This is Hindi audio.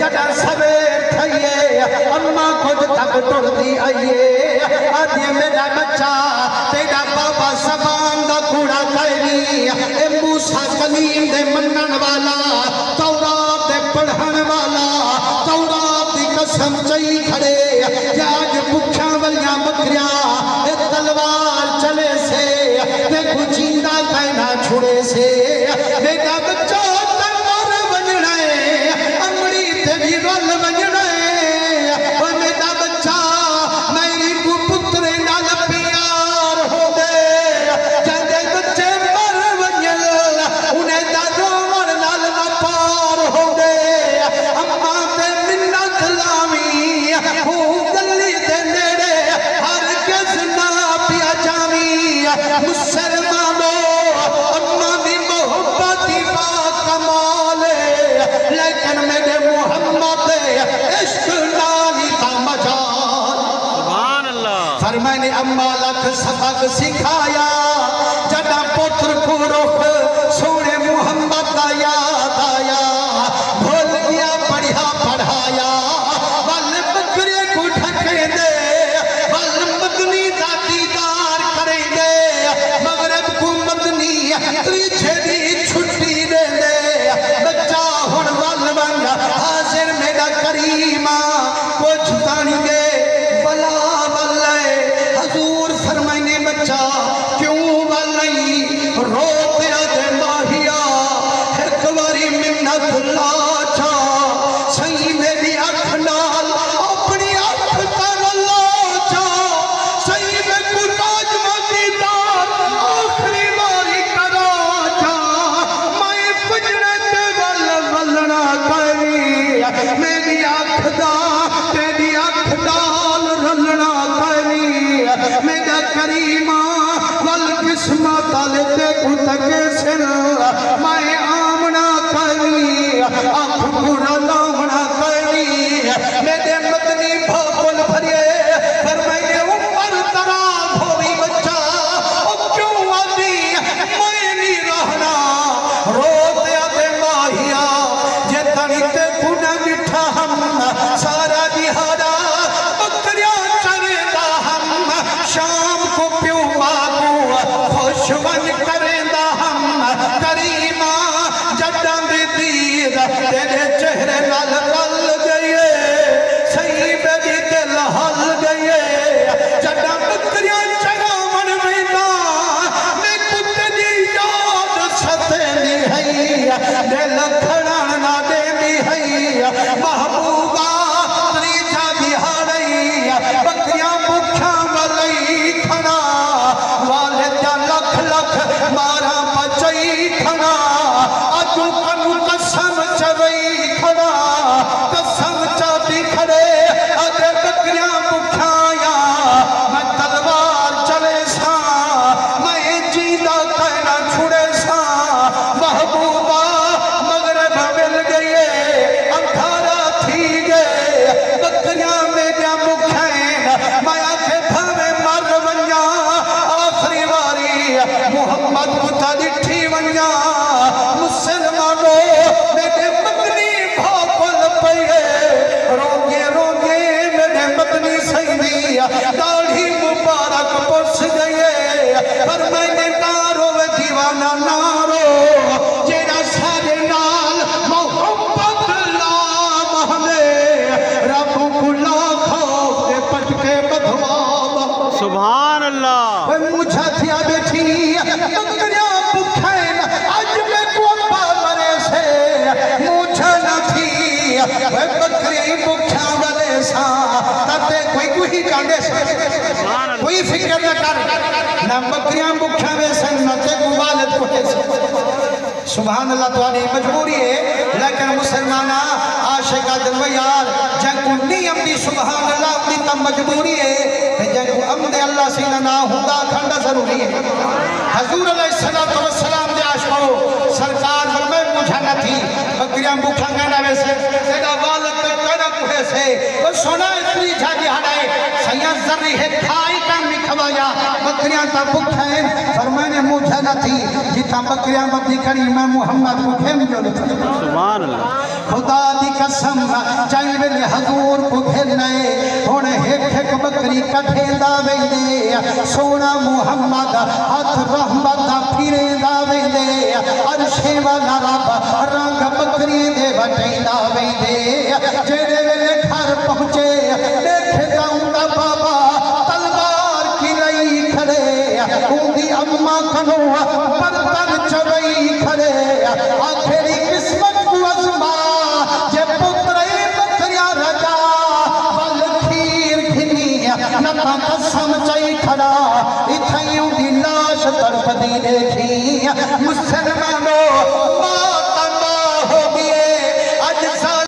जड़ा सवेर थइए अम्मा खुद तक टुरदी आइए आदि मेरा बच्चा तेरा बाबा सबान दा कूड़ा कैनी ए मूसा कलीम दे मनन वाला तौरात दे पढ़न वाला तौरात दी कसम चई खड़े आज भुखा वलियां बकरियां ए तलवार चले से ते जिंदा कहना छुड़े से बेटा बच्चा तलवार वजना है अमड़ी ते भी रोल वजना है ओ बेटा बच्चा मेरी पुत्र नाल प्यार हो गए जदे बच्चे मर वजन उन्हें दादो मन नाल ना पार हो गए अम्मा ते मिन्नत लावी हो गली दे नेड़े हर किस ना पिया जावी मुसलमानों अम्मा दी मोहब्बत दी बात कमाल लेकिन मेरे मोहम्मद इश्क नाली का मजाल सुभान अल्लाह फरमाने अम्मा लख सबक सिखाया जदा पुत्र को रुख सोने मोहम्मद का याद आया भूल गया पढ़िया पढ़ाया वल बकरे को ढके दे वल मदनी दा दीदार करे दे मगरब को मदनी त्रिछे दी छुट्टी दे दे बच्चा हुन वल बन हाजिर मेरा करीमा कुछ तानी दे बला वल्ले हजूर फरमाने बच्चा क्यों वल्लई रोते दे माहिया एक बारी मिन्नत ला छा सही मेरी अख नाल अपनी अख कर ला छा सही में कुराज मदीदार आखिरी बारी करा छा मैं पुजने ते वल वलना करी मेरी अख दा तेरी अख नाल रलना करी मेरा करीमा वल किस्मत वाले ते कुतके सिर मैं आमना करी अख पूरा लावना करी मेरे मदनी भोल भरिए पर मैंने ऊपर तराब होवी बच्चा ओ क्यों आदि मैं नहीं रहना रोते आते माहिया जे तनी ते गुना मिठा हम सारा दिहाड़ा बकरियां चरेंदा हम शाम को प्यो मागू खुशवन करेंदा हम करीमा जड्डां दी दीद तेरे चेहरे नाल रल गईए सही बेबी दिल हल गईए जड्डां बकरियां चरावन वेंदा मैं कुत्ते दी याद सतेंदी है दिल खड़ाण ना देंदी है महबूबा त्रीजा दिहाड़ी बकरियां भुखा वलई खड़ा वाले दा लख लख मारा बचई खड़ा अजू कनु कसम चवई खड़ा कसम चाती खड़े अगे बकरियां भुखाया मैं तलवार चले सा मैं जीदा कहना छुड़े सा महबूबा मगरब मिल गए अंधारा थी गए बकरियां मेरा मुखैन माया के भावे मर वन्या आखिरी वारी मोहम्मद मुता दिठी वन्या मुसलमानों मेरे मदनी भापल पये रोगे रोगे मेरे मदनी सही दाढ़ी मुबारक पुछ गए पर मैंने नारो दीवाना नारो जेरा सारे नाल मोहब्बत ला महले रब कुला खौफ दे पटके बधवाब सुभान अल्लाह मुझा थिया बैठी बकरियां भुखैन आज मैं को मरे से मुझा न थी बकरी भुखा वाले सा तते कोई कांडे से कोई फिक्र न कर ना बकरियां भुखा वे सन न ते वालिद को सुभान अल्लाह तुम्हारी मजबूरी है लेकिन मुसलमाना आशिका दिल यार जंग नियम दी सुभान अल्लाह दी तम मजबूरी है जंग अमद अल्लाह से ना हुदा खंडा जरूरी है हजूर अलैहिस्सलातु वस्सलाम दे आशिको सरकार फरमाए मुझा न थी बकरियां भूखा ना वैसे तेरा वालिद पे करा कुहे से तो सोना इतनी झागी हटाए सैया जर्री है खाई का मिखवाया बकरियां ता भूखा है फरमाने मुझा न थी जिता बकरियां बदी खड़ी मैं मोहम्मद को खेम जो सुभान अल्लाह खुदा दी कसम जाई वेले हजूर को घेरने हुण एक एक बकरी कठेंदा वेंदे सोना मुहम्मद हाथ रहमत फिरेंदा वेंदे अरशे वाला रब रंग बकरी दे वटेंदा वेंदे जेड़े वेले घर पहुंचे देखे जाऊंगा बाबा तलवार की रही खड़े उनकी अम्मा कनो बर्तन चबई खड़े आखिरी किस्मत को अजमा जे पुत्र बकरिया रजा बल खीर खिनी नता कसम चई खड़ा इथाई उनकी लाश तड़पदी देखी मुसलमानों